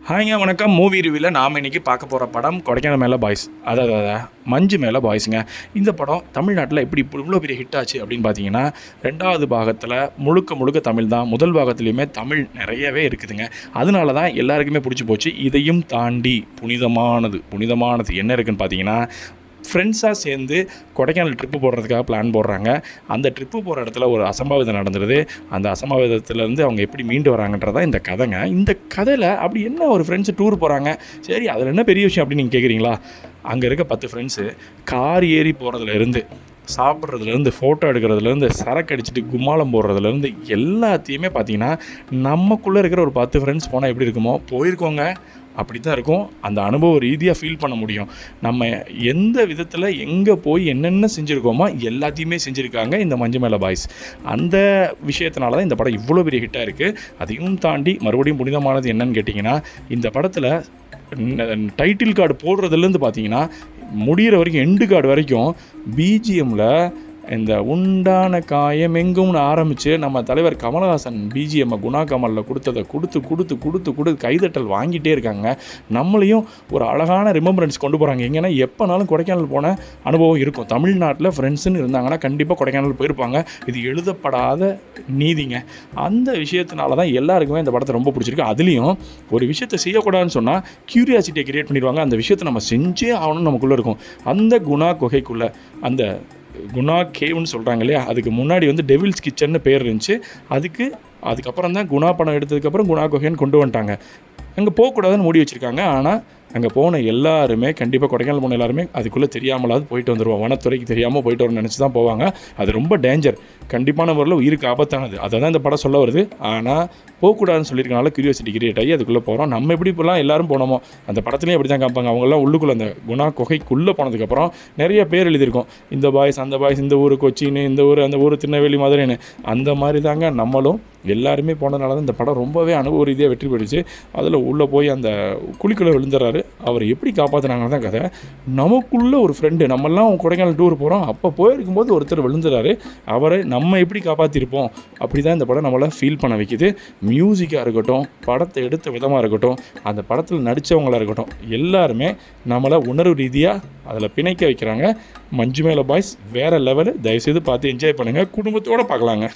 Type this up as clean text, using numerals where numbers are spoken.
ஹாய்ங்க வணக்கம். மூவி ரிவ்யூவில் நாம் இன்றைக்கி பார்க்க போகிற படம் கொடைக்கானல் மேலே பாய்ஸ், அதாவது மஞ்சு மேலே பாய்ஸுங்க. இந்த படம் தமிழ்நாட்டில் எப்படி இவ்வளோ பெரிய ஹிட் ஆச்சு அப்படின்னு பார்த்தீங்கன்னா, 2வது பாகத்தில் முழுக்க முழுக்க தமிழ் தான். முதல் பாகத்துலேயுமே தமிழ் நிறையவே இருக்குதுங்க. அதனால தான் எல்லாருக்குமே பிடிச்சி போச்சு. இதையும் தாண்டி புனிதமானது என்ன இருக்குதுன்னு பார்த்தீங்கன்னா, ஃப்ரெண்ட்ஸாக சேர்ந்து கொடைக்கானல் ட்ரிப்பு போடுறதுக்காக பிளான் போடுறாங்க. அந்த ட்ரிப்பு போகிற இடத்துல ஒரு அசம்பாவிதம் நடந்துடுது. அந்த அசம்பாவிதத்துலேருந்து அவங்க எப்படி மீண்டு வராங்கன்றதான் இந்த கதைங்க. இந்த கதையில் அப்படி என்ன ஒரு ஃப்ரெண்ட்ஸு டூர் போகிறாங்க, சரி அதில் என்ன பெரிய விஷயம் அப்படின்னு நீங்கள் கேட்குறீங்களா? அங்கே இருக்க 10 ஃப்ரெண்ட்ஸு கார் ஏறி போகிறதுலேருந்து, சாப்பிட்றதுலேருந்து, ஃபோட்டோ எடுக்கிறதுலேருந்து, சரக்கு அடிச்சுட்டு கும்மாளம் போடுறதுலேருந்து எல்லாத்தையுமே பார்த்திங்கன்னா, நமக்குள்ளே இருக்கிற ஒரு 10 ஃப்ரெண்ட்ஸ் போனால் எப்படி இருக்குமோ போயிருக்கோங்க. அப்படி தான் இருக்கும். அந்த அனுபவ ரீதியாக ஃபீல் பண்ண முடியும். நம்ம எந்த விதத்தில் எங்கே போய் என்னென்ன செஞ்சுருக்கோமோ எல்லாத்தையுமே செஞ்சுருக்காங்க இந்த மஞ்சு மேலே பாய்ஸ். அந்த விஷயத்தினால தான் இந்த படம் இவ்வளோ பெரிய ஹிட்டாக இருக்குது. அதையும் தாண்டி மறுபடியும் புனிதமானது என்னன்னு கேட்டிங்கன்னா, இந்த படத்தில் டைட்டில் கார்டு போடுறதுலேருந்து பார்த்தீங்கன்னா முடிகிற வரைக்கும் எண்டு கார்டு வரைக்கும் பிஜிஎம்மில் இந்த உண்டான காயம் எங்கும்னு ஆரம்பித்து நம்ம தலைவர் கமலஹாசன் பிஜிஎம்மை குணா கமலில் கொடுத்து கைதட்டல் வாங்கிட்டே இருக்காங்க. நம்மளையும் ஒரு அழகான ரிமெம்பரன்ஸ் கொண்டு போகிறாங்க. எங்கன்னா எப்போனாலும் கொடைக்கானல் போன அனுபவம் இருக்கும். தமிழ்நாட்டில் ஃப்ரெண்ட்ஸுன்னு இருந்தாங்கன்னா கண்டிப்பாக கொடைக்கானல் போயிருப்பாங்க. இது எழுதப்படாத நீதிங்க. அந்த விஷயத்தினால தான் எல்லாருக்குமே இந்த படத்தை ரொம்ப பிடிச்சிருக்கு. அதுலேயும் ஒரு விஷயத்தை செய்யக்கூடாதுன்னு சொன்னால் க்யூரியாசிட்டியை கிரியேட் பண்ணிடுவாங்க. அந்த விஷயத்தை நம்ம செஞ்சே ஆகணும்னு நமக்குள்ளே இருக்கும். அந்த குணா குகைக்குள்ளே அந்த குணா கேவ்னு சொல்கிறாங்க இல்லையா, அதுக்கு முன்னாடி டெவில்ஸ் கிச்சன்னு பேர் இருந்துச்சு. அதுக்கப்புறம் தான் குணா படம் எடுத்ததுக்கப்புறம் குணா குகைன்னு கொண்டு வந்துட்டாங்க. அங்கே போகக்கூடாதுன்னு மூடி வச்சுருக்காங்க. ஆனால் அங்கே போன எல்லாருமே கண்டிப்பாக கொடைக்கானல் போன எல்லாருமே அதுக்குள்ளே தெரியாமலாவது போயிட்டு வந்துடுவோம். வனத்துறைக்கு தெரியாமல் போயிட்டு வரணும்னு நினச்சி தான் போவாங்க. அது ரொம்ப டேஞ்சர், கண்டிப்பான முறையில் உயிருக்கு ஆபத்தானது. அதை தான் இந்த படம் சொல்ல வருது. ஆனால் போகக்கூடாதுன்னு சொல்லியிருக்கனால க்யூரியாசிட்டி கிரியேட் ஆகி அதுக்குள்ளே போகிறோம். நம்ம எப்படி இப்போலாம் எல்லோரும் போனோமோ அந்த படத்துலேயும் அப்படி தான் காப்பாங்க. அவங்களாம் உள்ளுக்குள்ளே அந்த குணா குகைக்குள்ளே போனதுக்கப்புறம் நிறைய பேர் எழுதியிருக்கோம். இந்த பாய்ஸ் அந்த பாய்ஸ், இந்த ஊர் கொச்சின்னு, இந்த ஊர் அந்த ஊர் திருநெல்வேலி மதுரைன்னு. அந்த மாதிரி தாங்க நம்மளும் எல்லாருமே போனதுனால தான் இந்த படம் ரொம்பவே அனுபவ ரீதியாக வெற்றி பெற்றுச்சு. அதில் உள்ளே போய் அந்த குழிக்குள்ளே விழுந்துறாரு. அவர் எப்படி காப்பாற்றினாங்கன்னு தான் கதை. நமக்குள்ளே ஒரு ஃப்ரெண்டு, நம்மெல்லாம் கொடைக்கானல் டூர் போகிறோம், அப்போ போயிருக்கும்போது ஒருத்தர் விழுந்துறாரு. அவரை நம்ம எப்படி காப்பாற்றிருப்போம் அப்படி தான் இந்த படம் நம்மளை ஃபீல் பண்ண வைக்கிது. மியூசிக்காக இருக்கட்டும், படத்தை எடுத்த விதமாக இருக்கட்டும், அந்த படத்தில் நடித்தவங்களாக இருக்கட்டும், எல்லாருமே நம்மளை உணர்வு ரீதியாக அதில் பிணைக்க வைக்கிறாங்க. மஞ்சு மேலே பாய்ஸ் வேறு லெவலு. தயவுசெய்து பார்த்து என்ஜாய் பண்ணுங்கள். குடும்பத்தோடு பார்க்கலாங்க.